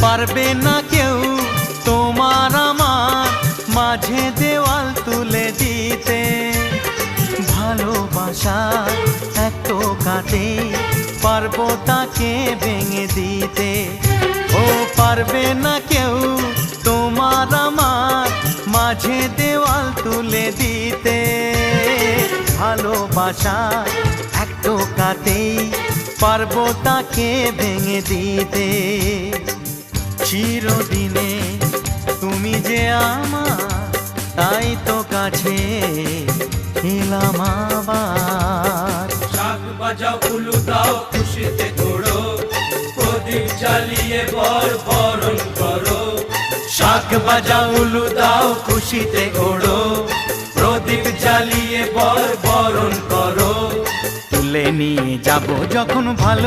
পারবে না কেউ তোমার আমার মাঝে দেওয়াল তুলে দিতে। ভালোবাসা এক টোকাতে পারবো তাকে ভেঙে দিতে। ও পারবে না কেউ তোমার আমার মাঝে দেওয়াল তুলে দিতে। ভালোবাসা এক টোকাতেই পারবো তাকে ভেঙে দিতে। চিরদিনে তুমি যে আমার, তাই তো কাছে এলাম আবার। শাক বাজাও উলু দাও খুশিতে ঘোড়ো, প্রদীপ জ্বালিয়ে বরণ করো। শাক বাজাও উলু দাও খুশিতে ওড়ো, প্রদীপ জ্বালিয়ে বরণ করো। তুলে নিয়ে যাব যখন ভালো